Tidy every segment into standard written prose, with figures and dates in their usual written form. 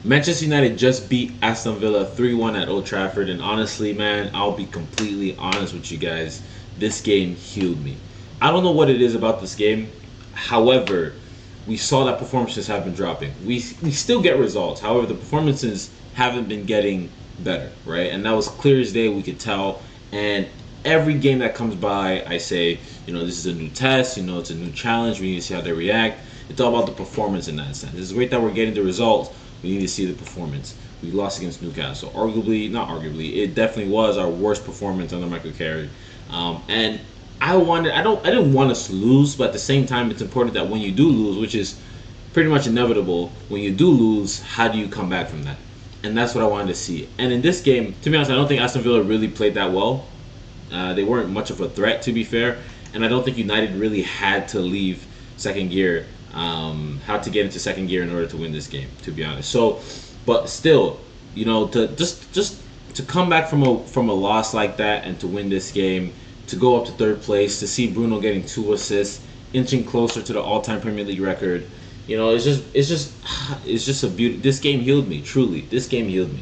Manchester United just beat Aston Villa 3-1 at Old Trafford, and honestly, man, I'll be completely honest with you guys. This game healed me. I don't know what it is about this game. However, we saw that performances have been dropping. We still get results. However, the performances haven't been getting better, right? And that was clear as day. We could tell. And every game that comes by, I say, this is a new test. It's a new challenge. We need to see how they react. It's all about the performance in that sense. It's great that we're getting the results. We need to see the performance. We lost against Newcastle. Not arguably, it definitely was our worst performance under Michael Carrick. And I didn't want us to lose, but at the same time, it's important that when you do lose, which is pretty much inevitable, when you do lose, how do you come back from that? And that's what I wanted to see. And in this game, to be honest, I don't think Aston Villa really played that well. They weren't much of a threat, to be fair. And I don't think United really had to leave second gear, had to get into second gear in order to win this game, to be honest. So, but still, to just to come back from a loss like that and to win this game, to go up to third place, to see Bruno getting 2 assists, inching closer to the all-time Premier League record, it's just a beauty. This game healed me, truly. This game healed me.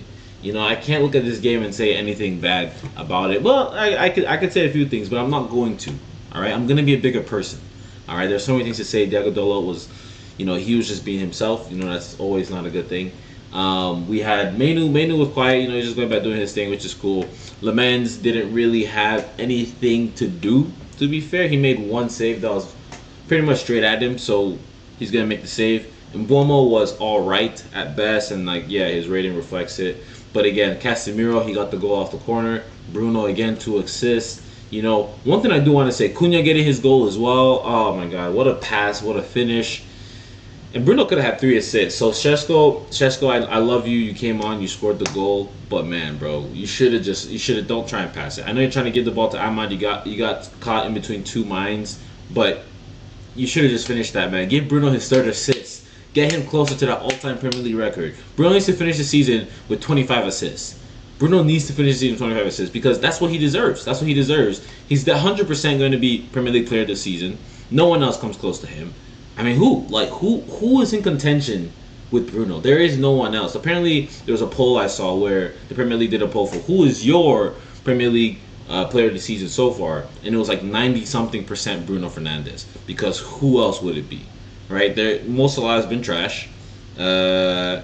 I can't look at this game and say anything bad about it. Well, I could say a few things, but I'm not going to. All right, I'm gonna be a bigger person. All right, there's so many things to say. Diego Dalot was, he was just being himself. That's always not a good thing. We had Manu was quiet. He's just going back doing his thing, which is cool. Lemens didn't really have anything to do. To be fair, he made one save that was pretty much straight at him, so he's gonna make the save. And Buomo was all right at best, and his rating reflects it. But again, Casemiro, he got the goal off the corner. Bruno again 2 assists. One thing I do want to say, Cunha getting his goal as well. Oh my God, what a pass, what a finish. And Bruno could have had 3 assists. So Šeško, I love you. You came on, you scored the goal. But man, bro, you should have don't try and pass it. I know you're trying to give the ball to Ahmad. You got caught in between 2 minds, but you should have just finished that, man. Give Bruno his 3rd assist. Get him closer to that all-time Premier League record. Bruno needs to finish the season with 25 assists. Bruno needs to finish the season with 25 assists because that's what he deserves. That's what he deserves. He's 100% going to be Premier League player this season. No one else comes close to him. I mean, who is in contention with Bruno? There is no one else. Apparently, there was a poll I saw where the Premier League did a poll for who is your Premier League player of the season so far, and it was 90-something% Bruno Fernandes. Because who else would it be, right? Mo Salah has been trash. Who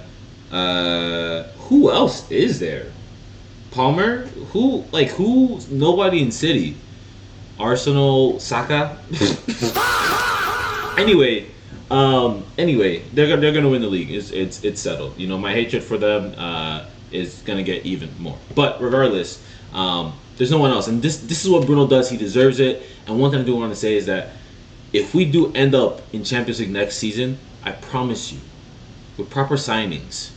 else is there? Palmer? Who? Nobody in City. Arsenal? Saka? Anyway, they're gonna win the league. It's settled. My hatred for them is gonna get even more. But regardless, there's no one else, and this is what Bruno does. He deserves it. And one thing I do want to say is that if we do end up in Champions League next season, I promise you, with proper signings,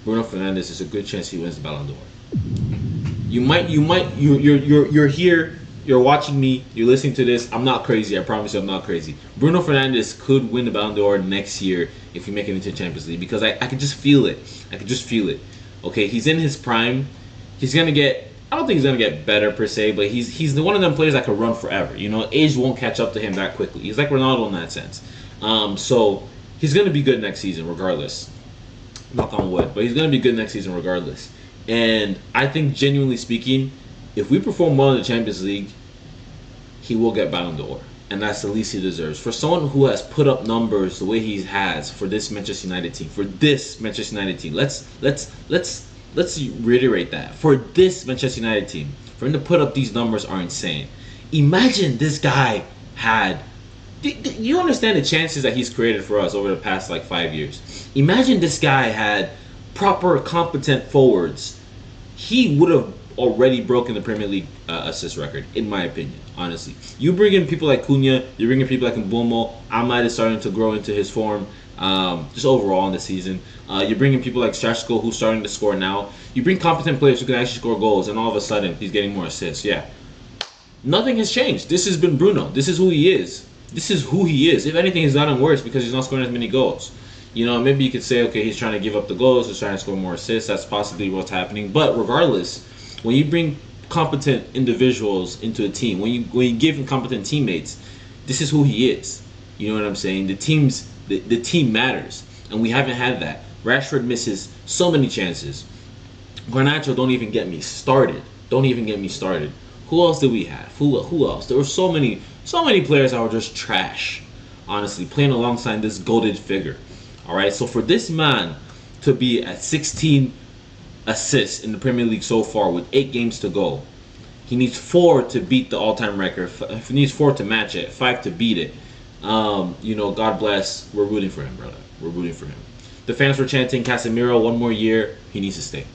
Bruno Fernandes is a good chance he wins the Ballon d'Or. You're here. You're watching me, you're listening to this. I'm not crazy, I promise you I'm not crazy. Bruno Fernandes could win the Ballon d'Or next year if we make it into Champions League because I can just feel it. Okay, he's in his prime. I don't think he's going to get better per se, but he's one of them players that could run forever. Age won't catch up to him that quickly. He's like Ronaldo in that sense. So he's going to be good next season regardless. Knock on wood. But he's going to be good next season regardless. And I think, genuinely speaking, if we perform well in the Champions League, he will get Ballon d'Or, and that's the least he deserves. For someone who has put up numbers the way he has for this Manchester United team, let's reiterate that. For this Manchester United team, for him to put up these numbers are insane. Imagine this guy had. You understand the chances that he's created for us over the past 5 years. Imagine this guy had proper, competent forwards. He would have already broken the Premier League assist record, in my opinion, honestly. You bring in people like Cunha, you bring in people like Mbeumo, Ahmad is starting to grow into his form, just overall in the season. You bring in people like Šeško, who's starting to score now. You bring competent players who can actually score goals, and all of a sudden, he's getting more assists. Yeah. Nothing has changed. This has been Bruno. This is who he is. If anything, he's gotten worse because he's not scoring as many goals. Maybe you could say, okay, he's trying to give up the goals, he's trying to score more assists. That's possibly what's happening. But regardless, when you bring competent individuals into a team, when you give him competent teammates, this is who he is. You know what I'm saying? The team matters. and we haven't had that. Rashford misses so many chances. Garnacho, don't even get me started. Don't even get me started. Who else did we have? Who else? There were so many players that were just trash. Honestly, playing alongside this goated figure. All right, so for this man to be at 16 assists in the Premier League so far with 8 games to go, he needs 4 to beat the all-time record. He needs 4 to match it, 5 to beat it. God bless. We're rooting for him, brother. We're rooting for him. The fans were chanting Casemiro 1 more year. He needs to stay.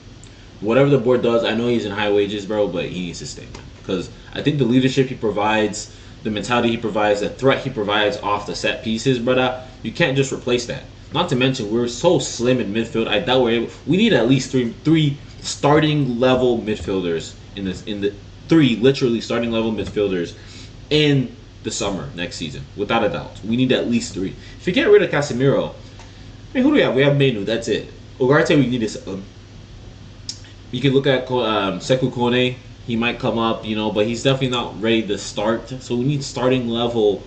Whatever the board does, I know he's in high wages, bro, but he needs to stay, man. Because I think the leadership he provides, the mentality he provides, the threat he provides off the set pieces, brother, you can't just replace that. Not to mention, we're so slim in midfield. I doubt we're able. We need at least three starting level midfielders in the 3 literally starting level midfielders in the summer next season, without a doubt. We need at least 3. If you get rid of Casemiro, I mean, who do we have? We have Menu. That's it. Ugarte, we need to. You can look at Sekou Kone. He might come up, but he's definitely not ready to start. So we need starting level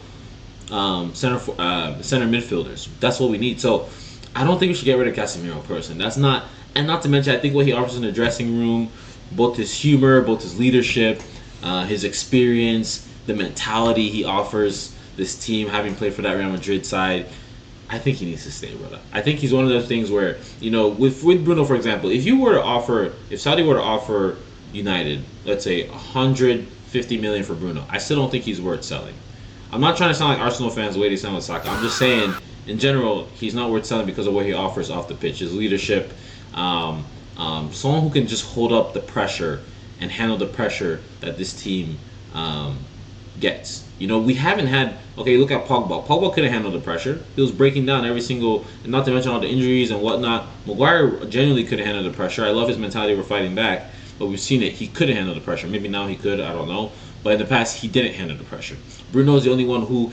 center midfielders. That's what we need. So I don't think we should get rid of Casemiro, person. That's not, and not to mention, I think what he offers in the dressing room, both his humor, both his leadership, his experience, the mentality he offers this team, having played for that Real Madrid side. I think he needs to stay, brother. I think he's one of those things where, with Bruno, for example, if Saudi were to offer United, let's say 150 million for Bruno, I still don't think he's worth selling. I'm not trying to sound like Arsenal fans the way they sound with Saka. I'm just saying, in general, he's not worth selling because of what he offers off the pitch, his leadership, someone who can just hold up the pressure and handle the pressure that this team gets. We haven't had. Okay, look at Pogba. Pogba couldn't handle the pressure. He was breaking down every single, and not to mention all the injuries and whatnot. Maguire genuinely couldn't handle the pressure. I love his mentality. We're fighting back, but we've seen it. He couldn't handle the pressure. Maybe now he could. I don't know. But in the past, he didn't handle the pressure. Bruno is the only one who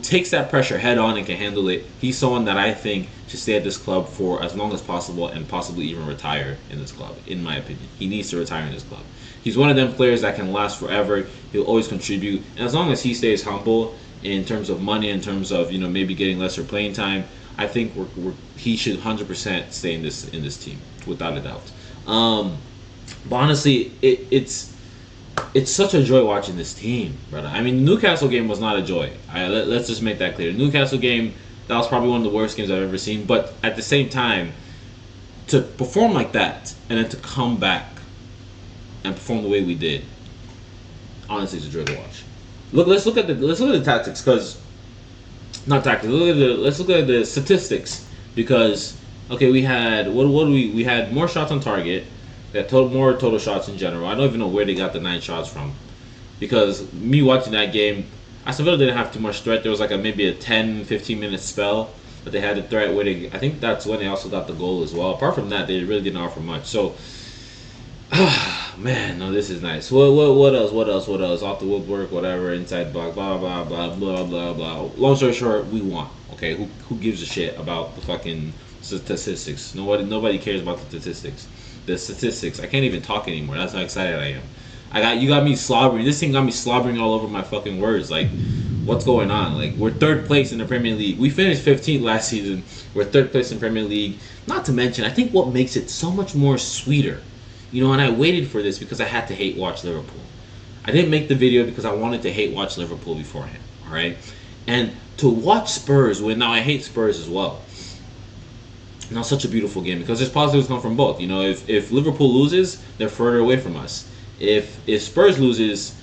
takes that pressure head on and can handle it. He's someone that I think should stay at this club for as long as possible and possibly even retire in this club, in my opinion. He needs to retire in this club. He's one of them players that can last forever. He'll always contribute. And as long as he stays humble in terms of money, in terms of, maybe getting lesser playing time, I think he should 100% stay in this team, without a doubt. But honestly, it's such a joy watching this team, brother. I mean, the Newcastle game was not a joy. Let's just make that clear. The Newcastle game, that was probably one of the worst games I've ever seen. But at the same time, to perform like that and then to come back and perform the way we did, honestly, it's a joy to watch. Let's look at the tactics, because not tactics. Let's look at the statistics, because we had we had more shots on target. We had more total shots in general. I don't even know where they got the 9 shots from, because me watching that game, Aston Villa didn't have too much threat. There was maybe a 10-15 minute spell that they had a threat where I think that's when they also got the goal as well. Apart from that, they really didn't offer much. So, man, no, this is nice. What else? Off the woodwork, whatever, inside box, blah blah blah blah blah blah. Long story short, we won. Okay, who gives a shit about the fucking statistics? Nobody cares about the statistics. The statistics. I can't even talk anymore. That's how excited I am. You got me slobbering. This thing got me slobbering all over my fucking words. What's going on? We're 3rd place in the Premier League. We finished 15th last season. We're 3rd place in Premier League. Not to mention, I think what makes it so much more sweeter, and I waited for this because I had to hate watch Liverpool. I didn't make the video because I wanted to hate watch Liverpool beforehand. All right, and to watch Spurs win. Now I hate Spurs as well. Not such a beautiful game, because there's positives come from both. If Liverpool loses, they're further away from us. If Spurs loses,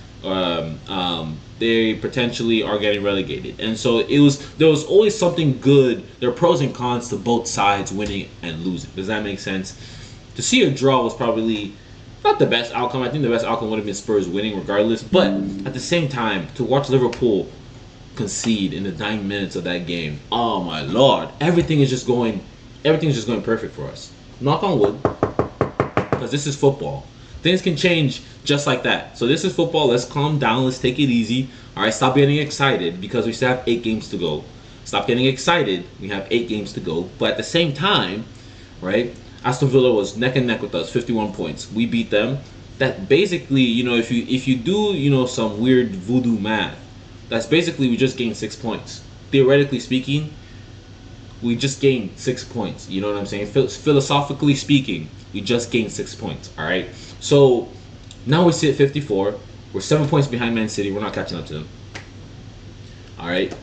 they potentially are getting relegated. And so there was always something good. There are pros and cons to both sides winning and losing. Does that make sense? To see a draw was probably not the best outcome. I think the best outcome would have been Spurs winning regardless. But at the same time, to watch Liverpool concede in the 9 minutes of that game, oh my lord, everything is just going perfect for us. Knock on wood, because this is football. Things can change just like that. So this is football. Let's calm down. Let's take it easy. All right, stop getting excited, because we still have 8 games to go. Stop getting excited. We have 8 games to go. But at the same time, right, Aston Villa was neck and neck with us, 51 points. We beat them. That basically, if you do, some weird voodoo math, that's basically we just gained 6 points. Theoretically speaking, We just gained 6 points. You know what I'm saying? Philosophically speaking, we just gained 6 points. All right. So now we sit at 54. We're 7 points behind Man City. We're not catching up to them. All right.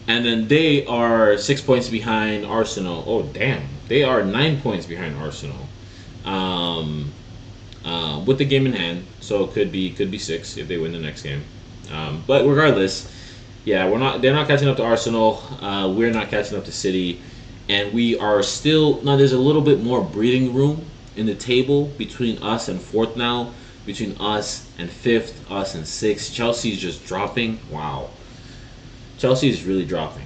And then they are 6 points behind Arsenal. Oh damn, they are 9 points behind Arsenal, with the game in hand. So it could be six if they win the next game. But regardless, yeah, we're not. They're not catching up to Arsenal. We're not catching up to City, and we are still now. There's a little bit more breathing room in the table between us and fourth now, between us and fifth, us and sixth. Chelsea's just dropping. Wow, Chelsea is really dropping.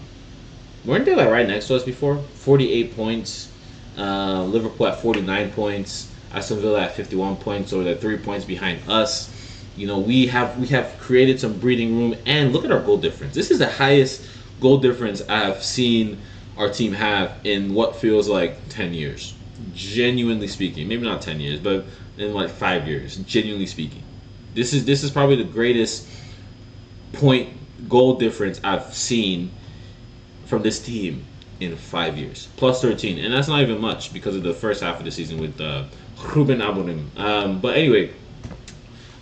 Weren't they like right next to us before? 48 points. Liverpool at 49 points. Aston Villa at 51 points, so they're 3 points behind us. You know, we have created some breathing room, and look at our goal difference. This is the highest goal difference I've seen our team have in what feels like 10 years. Genuinely speaking, maybe not 10 years, but in like 5 years. Genuinely speaking, this is probably the greatest point goal difference I've seen from this team in 5 years. Plus 13, and that's not even much because of the first half of the season with Ruben Amorim. But anyway,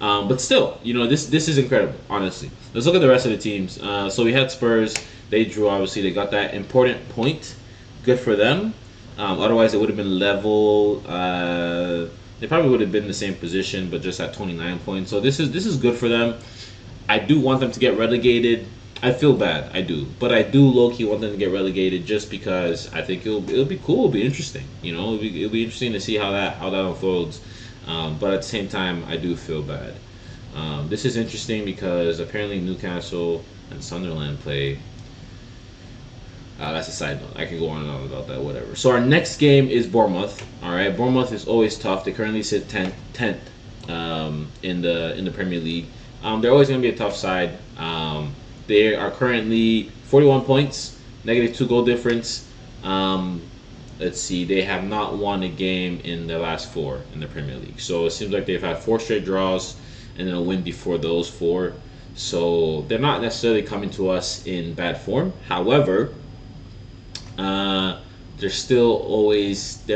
but still, you know, this is incredible. Honestly, let's look at the rest of the teams. So we had Spurs. They drew. Obviously, they got that important point. Good for them. Otherwise, it would have been level. They probably would have been in the same position, but just at 29 points. So this is good for them. I do want them to get relegated. I feel bad, I do, but I do low-key want them to get relegated just because I think it'll be cool, it'll be interesting, you know, it'll be interesting to see how that unfolds. But at the same time, I do feel bad. This is interesting because apparently Newcastle and Sunderland play. That's a side note. I can go on and on about that, whatever. So our next game is Bournemouth. All right, Bournemouth is always tough. They currently sit 10th in the Premier League. They're always going to be a tough side. They are currently 41 points, negative 2 goal difference. Let's see, they have not won a game in the last 4 in the Premier League. So it seems like they've had 4 straight draws and then a win before those 4. So they're not necessarily coming to us in bad form. However, they're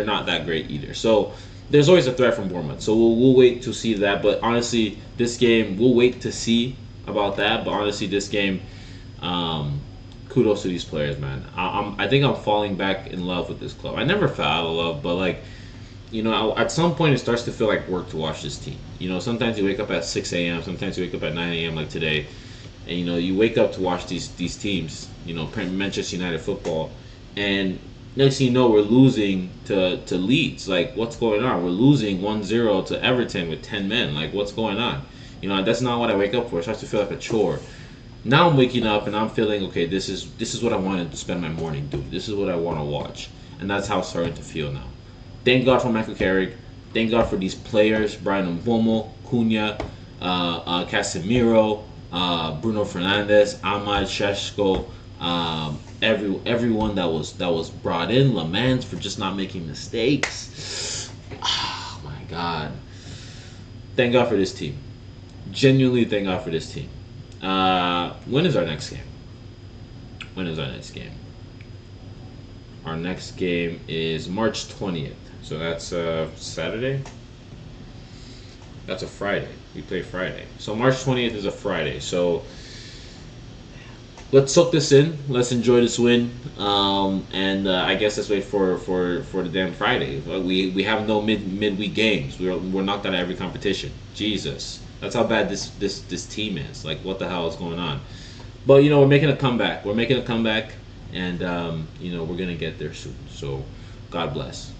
not that great either. So there's always a threat from Bournemouth. So we'll wait to see that. But honestly, this game, we'll wait to see about that. But honestly, this game, kudos to these players, man. I think I'm falling back in love with this club. I never fell out of love, but like, you know, at some point it starts to feel like work to watch this team. You know, sometimes you wake up at 6 a.m., sometimes you wake up at 9 a.m. like today, and you know, you wake up to watch these teams. You know, Manchester United football, and next thing you know, we're losing to Leeds. Like, what's going on? We're losing 1-0 to Everton with 10 men. Like, what's going on? You know, that's not what I wake up for. It starts to feel like a chore. Now I'm waking up and I'm feeling, okay, this is what I wanted to spend my morning doing. This is what I want to watch. And that's how it's starting to feel now. Thank God for Michael Carrick. Thank God for these players, Brian Mbomo, Cunha, Casemiro, Bruno Fernandes, Ahmad Sheshko, everyone that was brought in, Lamans for just not making mistakes. Oh my God. Thank God for this team. Genuinely thank God for this team. When is our next game? Our next game is March 20th. So that's Saturday? That's a Friday. We play Friday. So March 20th is a Friday. So let's soak this in. Let's enjoy this win. And I guess let's wait for the damn Friday. We have no midweek games. We're knocked out of every competition. Jesus. That's how bad this team is. Like, what the hell is going on? But, you know, we're making a comeback. And, you know, we're going to get there soon. So, God bless.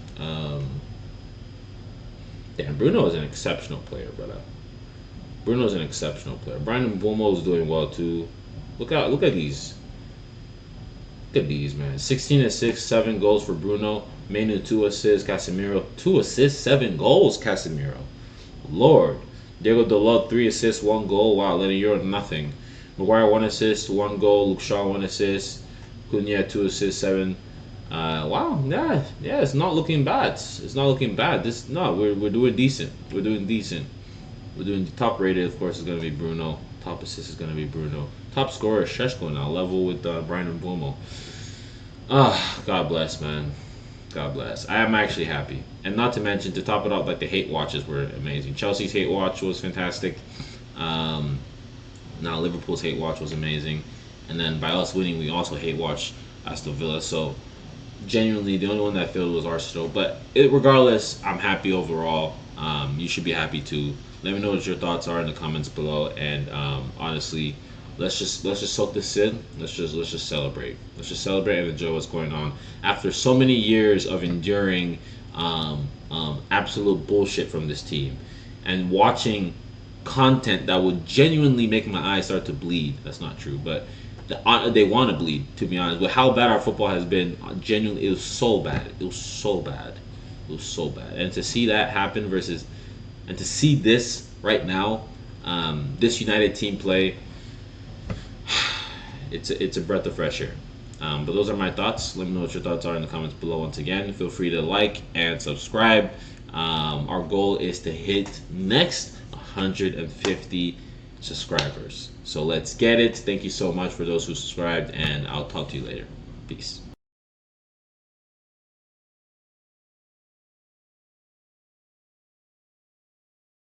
Damn, Bruno is an exceptional player, brother. Bruno's an exceptional player. Brian Mbomo is doing well, too. Look at these. Look at these, man. 16 assists, 7 goals for Bruno. Manu, 2 assists. Casemiro, 2 assists, 7 goals, Casemiro. Lord. Diego Dalot, 3 assists, 1 goal. Wow, Lenny Euro, nothing. Maguire, 1 assist, 1 goal. Luke Shaw, 1 assist. Cunha, 2 assists, 7. Wow, yeah, it's not looking bad. We're doing decent. We're doing the top rated, of course, is going to be Bruno. Top assist is going to be Bruno. Top scorer is Sheshko now, level with Brian Mbomo. Ah, God bless, man. God bless. I am actually happy, and not to mention to top it off, like the hate watches were amazing. Chelsea's hate watch was fantastic. Um, Now Liverpool's hate watch was amazing, and then by us winning, we also hate watch Aston Villa. So genuinely, the only one that failed was Arsenal. But regardless, I'm happy overall. You should be happy too. Let me know what your thoughts are in the comments below. And honestly, let's just soak this in. Let's just celebrate. Let's just celebrate and enjoy what's going on after so many years of enduring absolute bullshit from this team and watching content that would genuinely make my eyes start to bleed. That's not true, but they want to bleed. To be honest, with how bad our football has been, genuinely, it was so bad. It was so bad. It was so bad. And to see that happen versus, and to see this right now, this United team play, it's a breath of fresh air. But those are my thoughts. Let me know what your thoughts are in the comments below. Once again, feel free to like and subscribe. Our goal is to hit next 150 subscribers. So let's get it. Thank you so much for those who subscribed, and I'll talk to you later. Peace.